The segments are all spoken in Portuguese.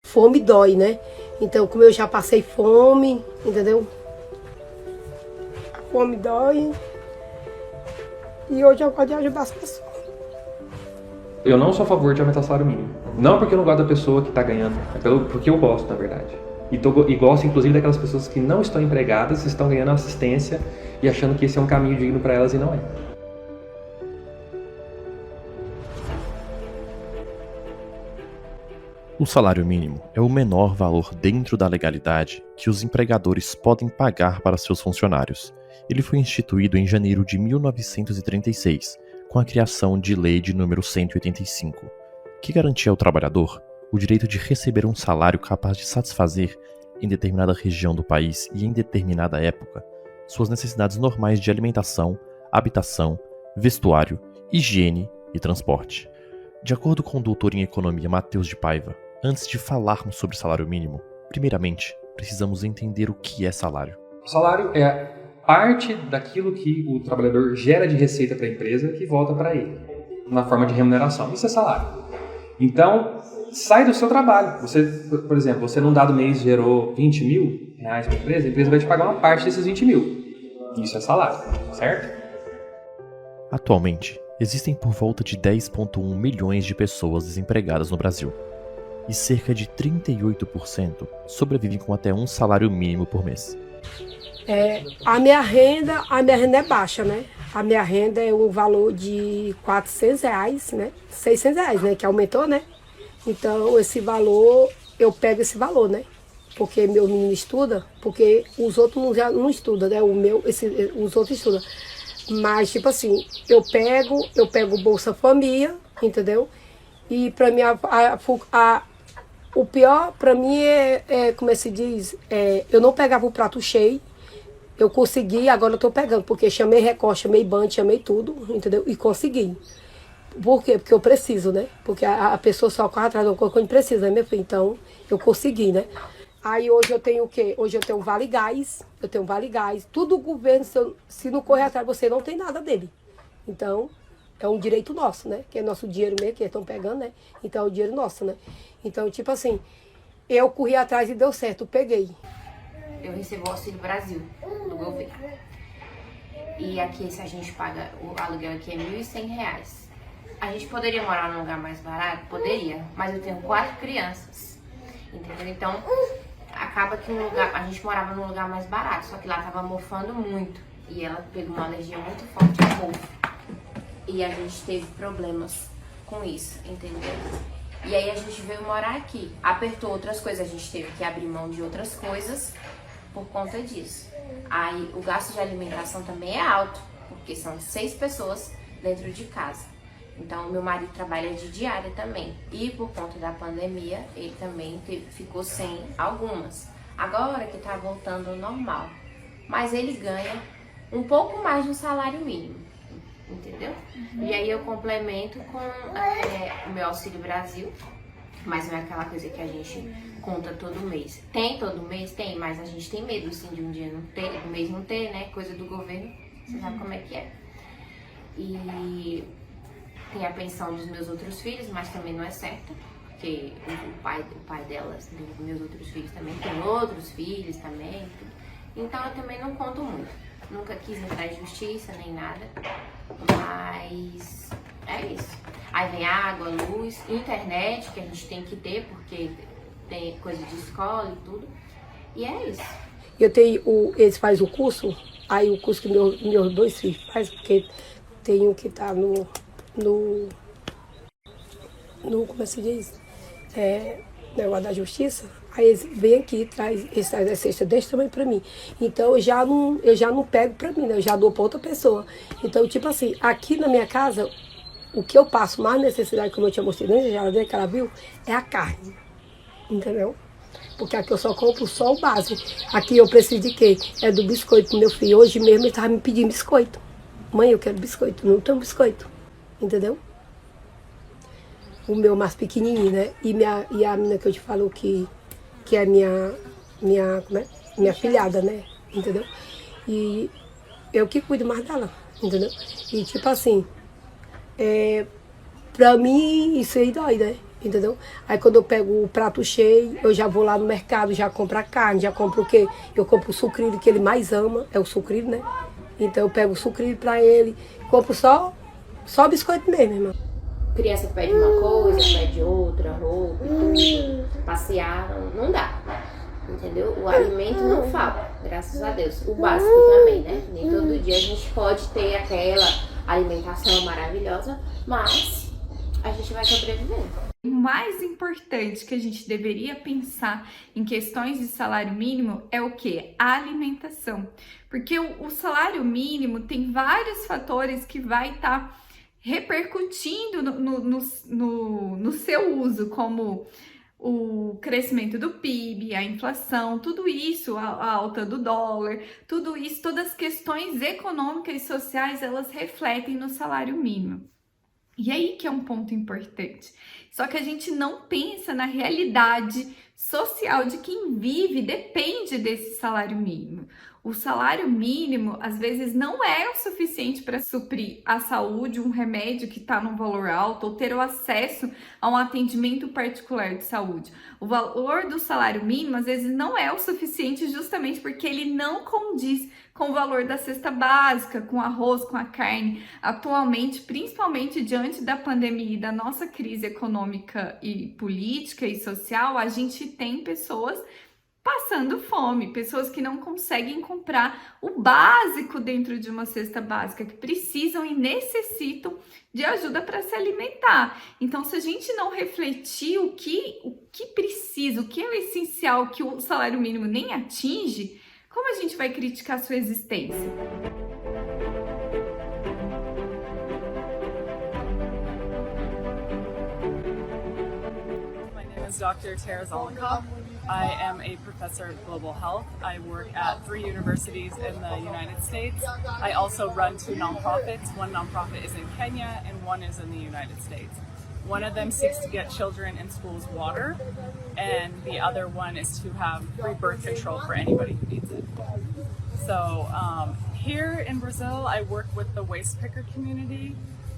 fome dói, né? Então, como eu já passei fome, entendeu? A fome dói. E hoje eu gosto de ajudar as pessoas. Eu não sou a favor de aumentar o salário mínimo. Não porque eu não gosto da pessoa que está ganhando, porque eu gosto, na verdade. E gosto, inclusive, daquelas pessoas que não estão empregadas, estão ganhando assistência e achando que esse é um caminho digno para elas e não é. O salário mínimo é o menor valor dentro da legalidade que os empregadores podem pagar para seus funcionários. Ele foi instituído em janeiro de 1936, com a criação de Lei de número 185, que garantia ao trabalhador o direito de receber um salário capaz de satisfazer, em determinada região do país e em determinada época, suas necessidades normais de alimentação, habitação, vestuário, higiene e transporte. De acordo com o doutor em economia Matheus de Paiva, antes de falarmos sobre salário mínimo, primeiramente, precisamos entender o que é salário. O salário é parte daquilo que o trabalhador gera de receita para a empresa que volta para ele, na forma de remuneração. Isso é salário. Então, sai do seu trabalho. Você, por exemplo, você num dado mês gerou 20 mil reais para a empresa vai te pagar uma parte desses 20 mil. Isso é salário, certo? Atualmente, existem por volta de 10,1 milhões de pessoas desempregadas no Brasil. E cerca de 38% sobrevivem com até um salário mínimo por mês. A minha renda é baixa, né? A minha renda é um valor de R$400, né? R$600, né? Que aumentou, né? Então, esse valor, eu pego esse valor, né? Porque meu menino estuda, porque os outros não estudam, né? Os outros estudam. Mas, tipo assim, eu pego Bolsa Família, entendeu? E pra mim, o pior pra mim como é que se diz? Eu não pegava o prato cheio, eu consegui, agora eu tô pegando, porque chamei Record, chamei Band, chamei tudo, entendeu? E consegui. Por quê? Porque eu preciso, né? Porque a pessoa só corre atrás de uma coisa quando precisa, né, meu filho? Então, eu consegui, né? Aí hoje eu tenho o quê? Hoje eu tenho Vale Gás, tudo o governo, se não correr atrás, você não tem nada dele. Então, é um direito nosso, né? Que é nosso dinheiro mesmo, que eles estão pegando, né? Então, é o dinheiro nosso, né? Então, tipo assim, eu corri atrás e deu certo, peguei. Eu recebo o Auxílio Brasil, do governo. E aqui, se a gente paga, o aluguel aqui é R$1.100. A gente poderia morar num lugar mais barato? Poderia, mas eu tenho 4 crianças, entendeu? Então, acaba que a gente morava num lugar mais barato, só que lá tava mofando muito. E ela pegou uma alergia muito forte ao mofo. E a gente teve problemas com isso, entendeu? E aí a gente veio morar aqui. Apertou outras coisas, a gente teve que abrir mão de outras coisas por conta disso. Aí o gasto de alimentação também é alto, porque são 6 pessoas dentro de casa. Então meu marido trabalha de diária também. E por conta da pandemia, ele também ficou sem algumas. Agora que tá voltando ao normal. Mas ele ganha um pouco mais de um salário mínimo. Entendeu? E aí eu complemento com o meu Auxílio Brasil, mas não é aquela coisa que a gente conta todo mês. Tem todo mês? Tem, mas a gente tem medo assim, de um dia não ter, do mês não ter, né? Coisa do governo, você sabe como é que é. E tem a pensão dos meus outros filhos, mas também não é certa, porque o pai delas, dos meus outros filhos também, tem outros filhos também. Então eu também não conto muito. Nunca quis entrar em justiça nem nada, mas é isso. Aí vem água, luz, internet, que a gente tem que ter, porque tem coisa de escola e tudo. E é isso. Eles fazem o curso, aí o curso que meus 2 filhos fazem, porque tem um que tá no como é que se diz? Negócio da justiça. Aí eles vêm aqui e trazem a cesta desse tamanho pra mim. Então eu já não pego pra mim, né? Eu já dou pra outra pessoa. Então, tipo assim, aqui na minha casa, o que eu passo mais necessidade, como eu tinha mostrado antes, já que ela viu, é a carne. Entendeu? Porque aqui eu só compro só o básico. Aqui eu preciso de quê? É do biscoito pro meu filho. Hoje mesmo ele tava me pedindo biscoito. Mãe, eu quero biscoito. Não tenho biscoito. Entendeu? O meu mais pequenininho, né? E a menina que eu te falo que é minha filhada, né? Entendeu? E eu que cuido mais dela, entendeu? E tipo assim, pra mim isso aí dói, né? entendeu? Aí quando eu pego o prato cheio, eu já vou lá no mercado, já compro a carne, já compro o quê? Eu compro o sucrilho que ele mais ama, é o sucrilho, né? Então eu pego o sucrilho pra ele, compro só biscoito mesmo, irmão. Criança pede uma coisa, pede outra, roupa e tudo, passear, não dá. Entendeu? O alimento não falta, graças a Deus. O básico também, né? Nem todo dia a gente pode ter aquela alimentação maravilhosa, mas a gente vai sobrevivendo. O mais importante que a gente deveria pensar em questões de salário mínimo é o quê? A alimentação. Porque o salário mínimo tem vários fatores que vai estar repercutindo no seu uso, como o crescimento do PIB, a inflação, tudo isso, a alta do dólar, tudo isso, todas as questões econômicas e sociais, elas refletem no salário mínimo. E aí que é um ponto importante. Só que a gente não pensa na realidade social de quem vive, depende desse salário mínimo. O salário mínimo, às vezes, não é o suficiente para suprir a saúde, um remédio que está num valor alto, ou ter o acesso a um atendimento particular de saúde. O valor do salário mínimo, às vezes, não é o suficiente justamente porque ele não condiz com o valor da cesta básica, com arroz, com a carne. Atualmente, principalmente diante da pandemia e da nossa crise econômica e política e social, a gente tem pessoas passando fome, pessoas que não conseguem comprar o básico dentro de uma cesta básica, que precisam e necessitam de ajuda para se alimentar. Então, se a gente não refletir o que precisa, o que é o essencial, que o salário mínimo nem atinge, como a gente vai criticar a sua existência? My name is Dr. Tara Zolnikov. I am a professor of global health. I work at 3 universities in the United States. I also run 2 nonprofits. One nonprofit is in Kenya and one is in the United States. One of them seeks to get children in schools water, and the other one is to have free birth control for anybody who needs it. So here in Brazil, I work with the waste picker community,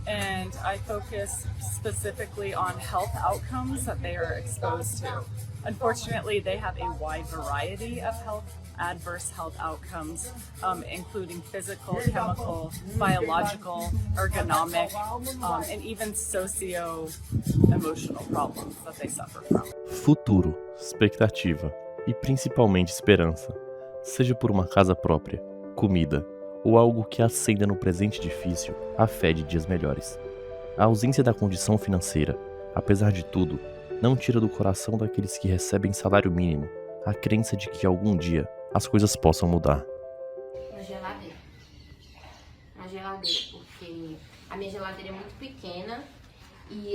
and I focus specifically on health outcomes that they are exposed to. Unfortunately, they have a wide variety of adverse health outcomes, including physical, chemical, biological, ergonomic, and even socio-emotional problems that they suffer from. Futuro, expectativa e principalmente esperança, seja por uma casa própria, comida ou algo que acenda no presente difícil a fé de dias melhores. A ausência da condição financeira, apesar de tudo, não tira do coração daqueles que recebem salário mínimo a crença de que algum dia as coisas possam mudar. Na geladeira. Na geladeira, porque a minha geladeira é muito pequena e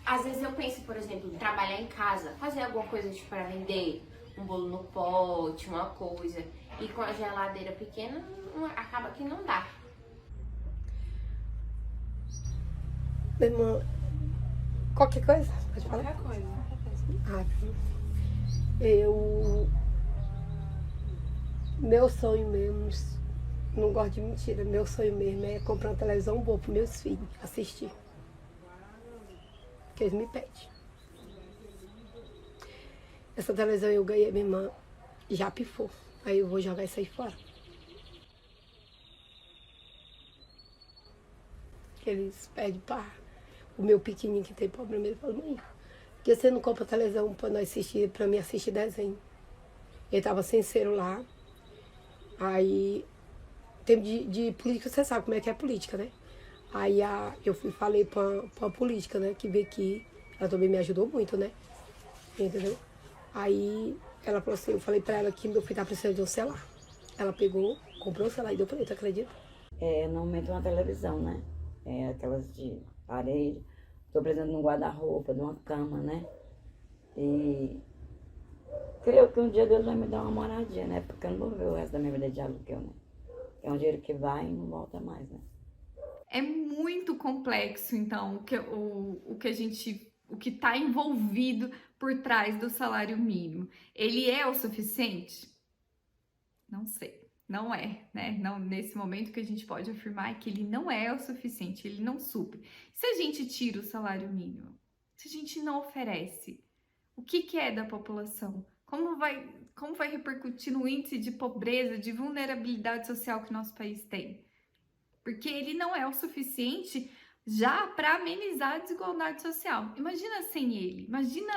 às vezes eu penso, por exemplo, em trabalhar em casa, fazer alguma coisa tipo para vender, um bolo no pote, uma coisa, e com a geladeira pequena acaba que não dá. Meu irmão, qualquer coisa? Pode falar? Qualquer coisa. Meu sonho mesmo, não gosto de mentira, meu sonho mesmo é comprar uma televisão boa para meus filhos assistir. Porque eles me pedem. Essa televisão eu ganhei, minha irmã já pifou. Aí eu vou jogar isso aí fora. Eles pedem para o meu pequenininho que tem problema, ele fala, mãe, por que você não compra televisão para nós assistir, para mim assistir desenho? Ele tava sem celular. Aí, tempo de política, você sabe como é que é política, né? Aí eu falei pra política, né, que veio aqui, ela também me ajudou muito, né? Entendeu? Aí ela falou assim, eu falei pra ela que meu filho tá precisando de um celular. Ela pegou, comprou o celular e deu pra ele, tu acredita? Normalmente uma televisão, né? Aquelas de parede. Tô precisando de um guarda-roupa, de uma cama, né? E creio que um dia Deus vai me dar uma moradia, né? Porque eu não vou ver o resto da minha vida de aluguel, né? É um dinheiro que vai e não volta mais, né? É muito complexo, então, o que está envolvido por trás do salário mínimo. Ele é o suficiente? Não sei. Não é, né? Não, nesse momento que a gente pode afirmar é que ele não é o suficiente, ele não supre. Se a gente tira o salário mínimo, se a gente não oferece? O que é da população? Como vai repercutir no índice de pobreza, de vulnerabilidade social que nosso país tem? Porque ele não é o suficiente já para amenizar a desigualdade social. Imagina sem ele, imagina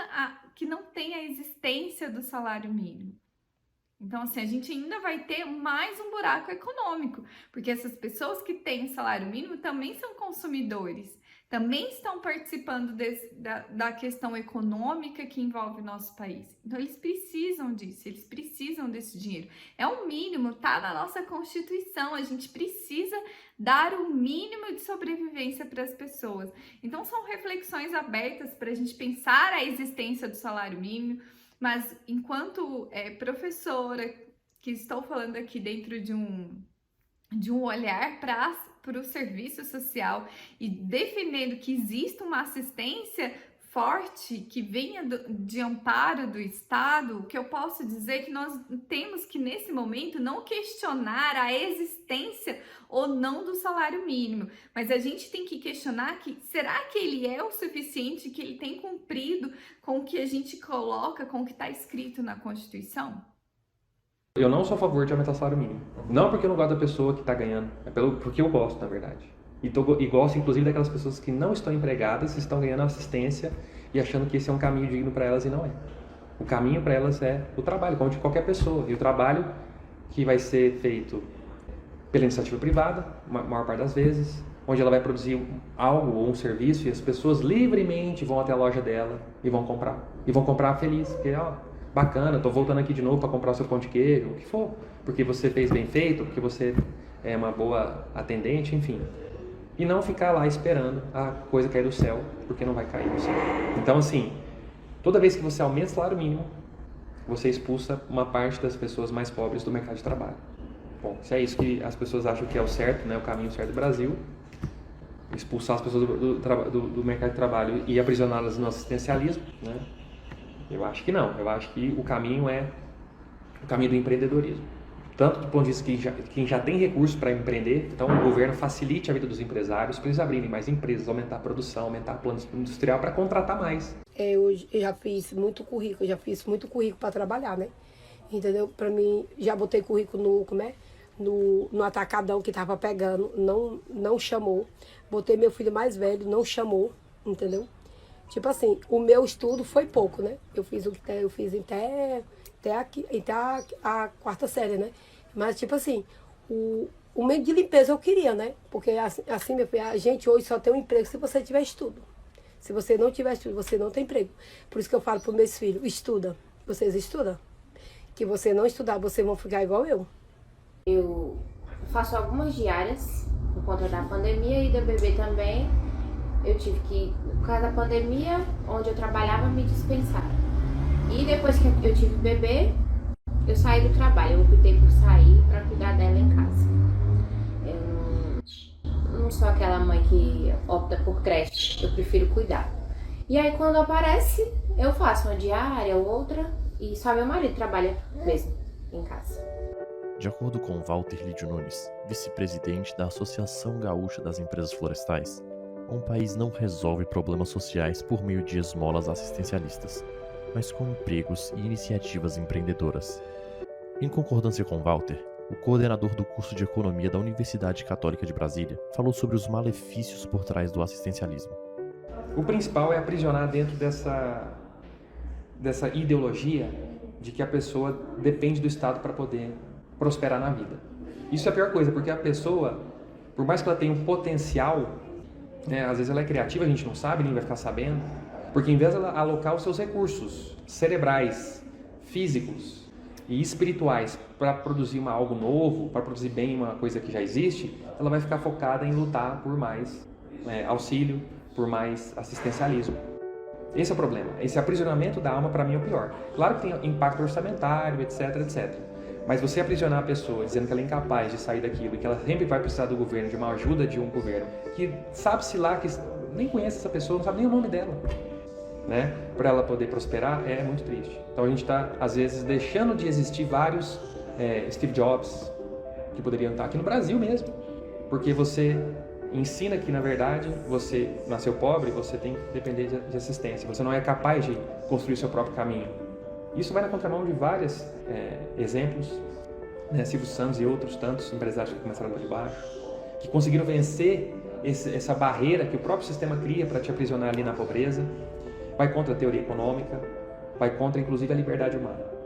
que não tem a existência do salário mínimo. Então, assim, a gente ainda vai ter mais um buraco econômico, porque essas pessoas que têm salário mínimo também são consumidores, também estão participando da questão econômica que envolve o nosso país. Então, eles precisam disso, eles precisam desse dinheiro. É o mínimo, tá na nossa Constituição, a gente precisa dar o mínimo de sobrevivência para as pessoas. Então, são reflexões abertas para a gente pensar a existência do salário mínimo, mas enquanto professora, que estou falando aqui dentro de um olhar para o serviço social e defendendo que exista uma assistência forte que venha de amparo do Estado, o que eu posso dizer é que nós temos que, nesse momento, não questionar a existência ou não do salário mínimo, mas a gente tem que questionar que será que ele é o suficiente, que ele tem cumprido com o que a gente coloca, com o que está escrito na Constituição? Eu não sou a favor de aumentar o salário mínimo. Não porque eu não gosto da pessoa que está ganhando, é porque eu gosto, na verdade. E gosto, inclusive, daquelas pessoas que não estão empregadas, estão ganhando assistência e achando que esse é um caminho digno para elas e não é. O caminho para elas é o trabalho, como de qualquer pessoa. E o trabalho que vai ser feito pela iniciativa privada, a maior parte das vezes, onde ela vai produzir algo ou um serviço e as pessoas livremente vão até a loja dela e vão comprar. E vão comprar feliz, porque, bacana, estou voltando aqui de novo para comprar o seu pão de queijo, o que for. Porque você fez bem feito, porque você é uma boa atendente, enfim. E não ficar lá esperando a coisa cair do céu, porque não vai cair do céu. Então, assim, toda vez que você aumenta o salário mínimo, você expulsa uma parte das pessoas mais pobres do mercado de trabalho. Bom, se é isso que as pessoas acham que é o certo, né, o caminho certo do Brasil, expulsar as pessoas do mercado de trabalho e aprisioná-las no assistencialismo, né, eu acho que não. Eu acho que o caminho é o caminho do empreendedorismo. Tanto do ponto de vista que quem já tem recursos para empreender, então o governo facilite a vida dos empresários para eles abrirem mais empresas, aumentar a produção, aumentar o plano industrial para contratar mais. Eu já fiz muito currículo, para trabalhar, né? Entendeu? Para mim, já botei currículo no atacadão que tava pegando, não chamou. Botei meu filho mais velho, não chamou, entendeu? Tipo assim, o meu estudo foi pouco, né? Eu fiz até a quarta série, né? Mas, tipo assim, o meio de limpeza eu queria, né? Porque, assim, meu filho, a gente hoje só tem um emprego se você tiver estudo. Se você não tiver estudo, você não tem emprego. Por isso que eu falo para os meus filhos, estuda. Vocês estudam. Que você não estudar, vocês vão ficar igual eu. Eu faço algumas diárias por conta da pandemia e da bebê também. Eu tive que, por causa da pandemia, onde eu trabalhava, me dispensaram. E depois que eu tive bebê, eu saí do trabalho. Eu optei por sair para cuidar dela em casa. Eu não sou aquela mãe que opta por creche. Eu prefiro cuidar. E aí, quando aparece, eu faço uma diária ou outra. E só meu marido trabalha mesmo em casa. De acordo com Walter Lídio Nunes, vice-presidente da Associação Gaúcha das Empresas Florestais, um país não resolve problemas sociais por meio de esmolas assistencialistas, mas com empregos e iniciativas empreendedoras. Em concordância com Walter, o coordenador do curso de Economia da Universidade Católica de Brasília falou sobre os malefícios por trás do assistencialismo. O principal é aprisionar dentro dessa ideologia de que a pessoa depende do Estado para poder prosperar na vida. Isso é a pior coisa, porque a pessoa, por mais que ela tenha um potencial, né, às vezes ela é criativa, a gente não sabe, nem vai ficar sabendo, porque em vez de ela alocar os seus recursos cerebrais, físicos e espirituais para produzir algo novo, para produzir bem uma coisa que já existe, ela vai ficar focada em lutar por mais auxílio, por mais assistencialismo. Esse é o problema. Esse aprisionamento da alma, para mim, é o pior. Claro que tem impacto orçamentário, etc, etc. Mas você aprisionar a pessoa, dizendo que ela é incapaz de sair daquilo e que ela sempre vai precisar do governo, de uma ajuda de um governo, que sabe-se lá, que nem conhece essa pessoa, não sabe nem o nome dela, né? Para ela poder prosperar, é muito triste. Então a gente está, às vezes, deixando de existir vários Steve Jobs, que poderiam estar aqui no Brasil mesmo, porque você ensina que, na verdade, você nasceu pobre, você tem que depender de assistência, você não é capaz de construir seu próprio caminho. Isso vai na contramão de vários exemplos, né? Silvio Santos e outros tantos empresários que começaram lá de baixo, que conseguiram vencer essa barreira que o próprio sistema cria para te aprisionar ali na pobreza, vai contra a teoria econômica, vai contra, inclusive, a liberdade humana.